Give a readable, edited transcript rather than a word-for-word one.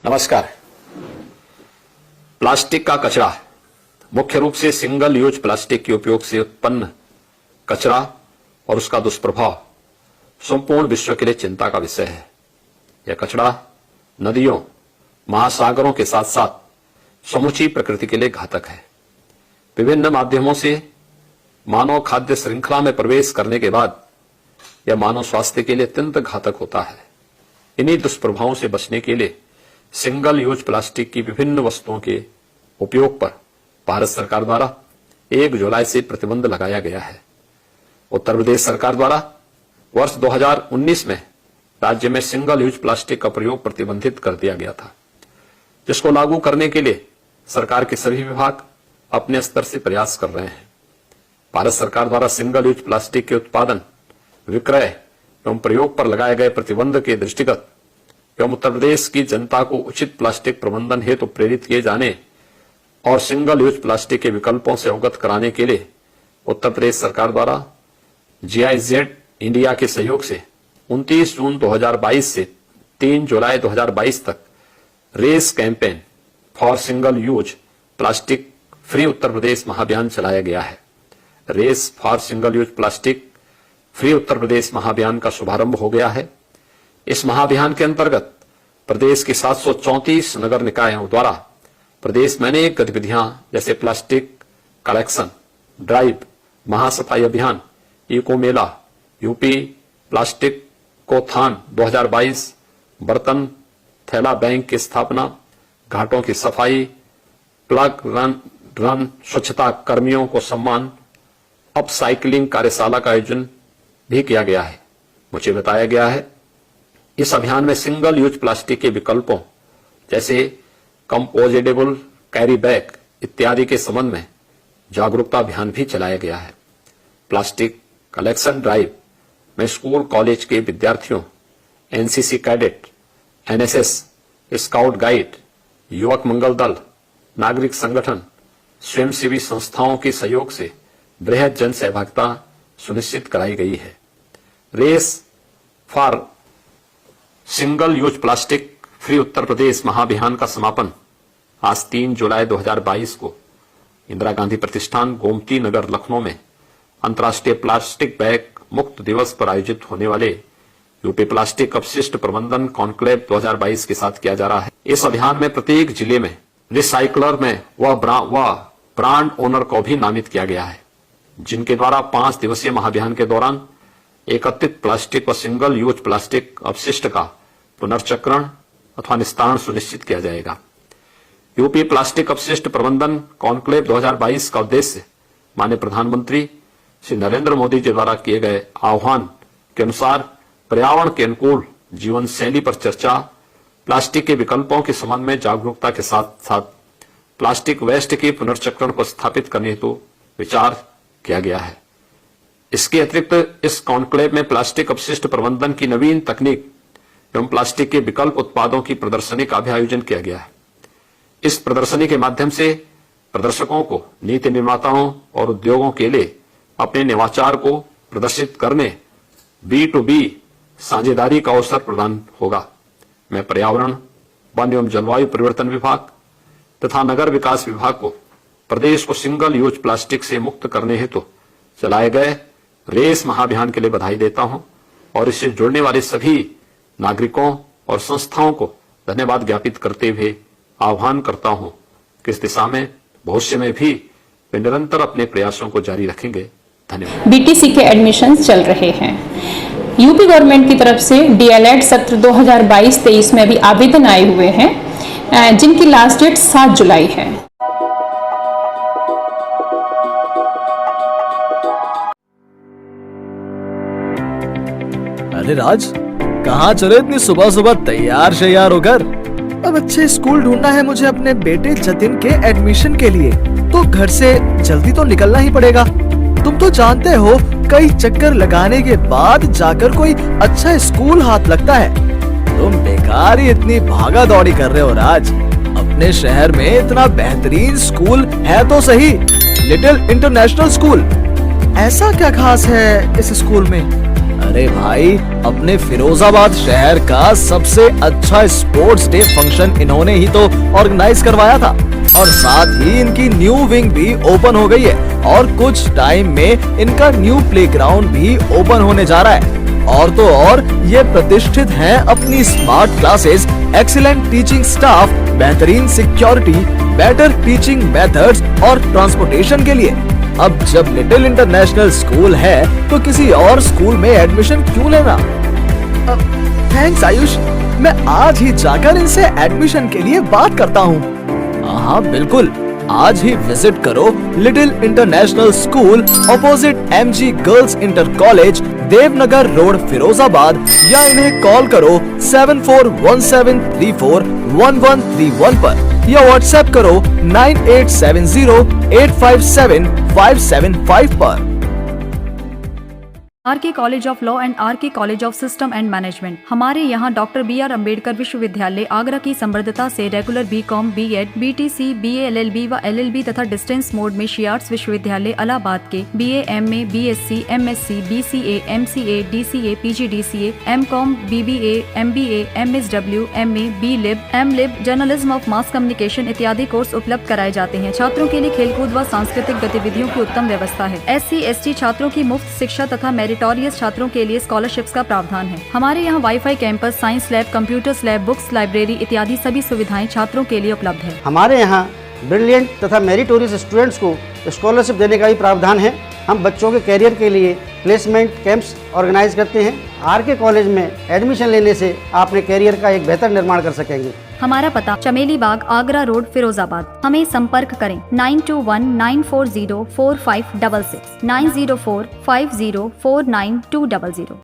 नमस्कार। प्लास्टिक का कचरा, मुख्य रूप से सिंगल यूज प्लास्टिक के उपयोग से उत्पन्न कचरा और उसका दुष्प्रभाव संपूर्ण विश्व के लिए चिंता का विषय है। यह कचरा नदियों, महासागरों के साथ साथ समूची प्रकृति के लिए घातक है। विभिन्न माध्यमों से मानव खाद्य श्रृंखला में प्रवेश करने के बाद यह मानव स्वास्थ्य के लिए अत्यंत घातक होता है। इन्हीं दुष्प्रभावों से बचने के लिए सिंगल यूज प्लास्टिक की विभिन्न वस्तुओं के उपयोग पर भारत सरकार द्वारा 1 जुलाई से प्रतिबंध लगाया गया है। उत्तर प्रदेश सरकार द्वारा वर्ष 2019 में राज्य में सिंगल यूज प्लास्टिक का प्रयोग प्रतिबंधित कर दिया गया था, जिसको लागू करने के लिए सरकार के सभी विभाग अपने स्तर से प्रयास कर रहे हैं। भारत सरकार द्वारा सिंगल यूज प्लास्टिक के उत्पादन, विक्रय एवं प्रयोग पर लगाए गए प्रतिबंध के दृष्टिगत एवं उत्तर प्रदेश की जनता को उचित प्लास्टिक प्रबंधन हेतु प्रेरित किए जाने और सिंगल यूज प्लास्टिक के विकल्पों से अवगत कराने के लिए उत्तर प्रदेश सरकार द्वारा GIZ इंडिया के सहयोग से 29 जून 2022 से 3 जुलाई 2022 तक race campaign for single use plastic free Uttar Pradesh महाअभियान चलाया गया है। Race for single use plastic free Uttar Pradesh महाअभियान का शुभारंभ हो गया है। इस महाअभियान के अंतर्गत प्रदेश के 734 नगर निकायों द्वारा प्रदेश में अनेक गतिविधियां जैसे प्लास्टिक कलेक्शन ड्राइव, महासफाई अभियान, इको मेला, यूपी प्लास्टिक कोथान 2022, बर्तन थैला बैंक की स्थापना, घाटों की सफाई, प्लग रन स्वच्छता कर्मियों को सम्मान, अपसाइक्लिंग कार्यशाला का आयोजन भी किया गया है। मुझे बताया गया है इस अभियान में सिंगल यूज प्लास्टिक के विकल्पों जैसे कंपोजेबल कैरी बैग इत्यादि के संबंध में जागरूकता अभियान भी चलाया गया है। प्लास्टिक कलेक्शन ड्राइव में स्कूल कॉलेज के विद्यार्थियों, NCC cadet, NSS, scout guide, युवक मंगल दल, नागरिक संगठन, स्वयंसेवी संस्थाओं के सहयोग से बृहद जन सहभागिता सुनिश्चित कराई गई है। Race for single use plastic free Uttar Pradesh महाअभियान का समापन आज 3 जुलाई 2022 को इंदिरा गांधी प्रतिष्ठान, गोमती नगर, लखनऊ में अंतर्राष्ट्रीय प्लास्टिक बैग मुक्त दिवस पर आयोजित होने वाले यूपी प्लास्टिक अपशिष्ट प्रबंधन कॉन्क्लेव 2022 के साथ किया जा रहा है। इस अभियान में प्रत्येक जिले में रिसाइकलर में वह ब्रांड ओनर को भी नामित किया गया है, जिनके द्वारा 5 दिवसीय महाअभियान के दौरान एकत्रित प्लास्टिक व सिंगल यूज प्लास्टिक अपशिष्ट का पुनर्चक्रण अथवा निस्तारण सुनिश्चित किया जाएगा। यूपी प्लास्टिक अपशिष्ट प्रबंधन कॉन्क्लेव 2022 का उद्देश्य माननीय प्रधानमंत्री श्री नरेंद्र मोदी जी द्वारा किए गए आह्वान के अनुसार पर्यावरण के अनुकूल जीवन शैली पर चर्चा, प्लास्टिक के विकल्पों के संबंध में जागरूकता के साथ साथ प्लास्टिक वेस्ट के पुनर्चक्रण को स्थापित करने हेतु विचार किया गया है। इसके अतिरिक्त इस कॉन्क्लेव में प्लास्टिक अपशिष्ट प्रबंधन की नवीन तकनीक एवं प्लास्टिक के विकल्प उत्पादों की प्रदर्शनी का भी आयोजन किया गया है। इस प्रदर्शनी के माध्यम से प्रदर्शकों को नीति निर्माताओं और उद्योगों के लिए अपने नवाचार को प्रदर्शित करने B2B साझेदारी का अवसर प्रदान होगा। मैं पर्यावरण, वन एवं जलवायु परिवर्तन विभाग तथा नगर विकास विभाग को प्रदेश को सिंगल यूज प्लास्टिक से मुक्त करने हेतु चलाए गए रेस महाअभियान के लिए बधाई देता हूं और इससे जुड़ने वाले सभी नागरिकों और संस्थाओं को धन्यवाद ज्ञापित करते हुए आह्वान करता हूं कि इस दिशा में भविष्य में भी वे निरंतर अपने प्रयासों को जारी रखेंगे। धन्यवाद। BTC के एडमिशंस चल रहे हैं। यूपी गवर्नमेंट की तरफ से DLED सत्र 2022-23 में भी आवेदन आए हुए हैं, जिनकी लास्ट डेट 7 जुलाई है। अरे राज, कहाँ चले इतनी सुबह सुबह तैयार शैयार होकर? अब अच्छे स्कूल ढूंढना है मुझे अपने बेटे जतिन के एडमिशन के लिए, तो घर से जल्दी तो निकलना ही पड़ेगा। तुम तो जानते हो कई चक्कर लगाने के बाद जाकर कोई अच्छा स्कूल हाथ लगता है। तुम बेकार ही इतनी भागा दौड़ी कर रहे हो राज। अपने शहर में इतना बेहतरीन स्कूल है तो सही, लिटिल इंटरनेशनल स्कूल। ऐसा क्या खास है इस स्कूल में? अरे भाई, अपने फिरोजाबाद शहर का सबसे अच्छा स्पोर्ट्स डे फंक्शन इन्होंने ही तो ऑर्गेनाइज करवाया था और साथ ही इनकी न्यू विंग भी ओपन हो गई है और कुछ टाइम में इनका न्यू प्लेग्राउंड भी ओपन होने जा रहा है। और तो और ये प्रतिष्ठित हैं अपनी smart classes, excellent teaching staff, बेहतरीन सिक्योरिटी, बेटर टीचिंग मेथड्स और ट्रांसपोर्टेशन के लिए। अब जब लिटिल इंटरनेशनल स्कूल है तो किसी और स्कूल में एडमिशन क्यों लेना? थैंक्स आयुष, मैं आज ही जाकर इनसे एडमिशन के लिए बात करता हूँ। हाँ बिल्कुल, आज ही विजिट करो little international school opposite MG girls inter college, Devnagar road, Firozabad, या इन्हें कॉल करो 7417341131 पर या व्हाट्सएप करो 9870857575 पर। RK college of law and RK college of system and management. हमारे यहाँ डॉक्टर BR अम्बेडकर विश्वविद्यालय आगरा की समृद्धता से regular BCom, B.Ed, BTC, BA LLB व LLB तथा डिस्टेंस मोड में शियार्ट्स विश्वविद्यालय इलाहाबाद के BA, MA, BSc, MSc, BCA, MCA, DCA, PGDCA, MCom, BBA, MBA, MSW, MA, B.Lib, M.Lib, journalism of mass communication इत्यादि कोर्स उपलब्ध कराए जाते हैं। छात्रों के लिए खेलकूद व सांस्कृतिक गतिविधियों की उत्तम व्यवस्था है। SC, ST छात्रों की मुफ्त शिक्षा तथा मेरिटोरियस छात्रों के लिए स्कॉलरशिप्स का प्रावधान है। हमारे यहाँ wifi campus, science lab, computers lab, books, library इत्यादि सभी सुविधाएं छात्रों के लिए उपलब्ध है। हमारे यहाँ ब्रिलियंट तथा मेरिटोरियस स्टूडेंट्स को स्कॉलरशिप देने का भी प्रावधान है। हम बच्चों के कैरियर के लिए प्लेसमेंट कैंप्स ऑर्गेनाइज करते हैं। RK कॉलेज में एडमिशन लेने से आप अपने कैरियर का एक बेहतर निर्माण कर सकेंगे। हमारा पता चमेली बाग, आगरा रोड, फिरोजाबाद। हमें संपर्क करें 9219404566, 9045049200।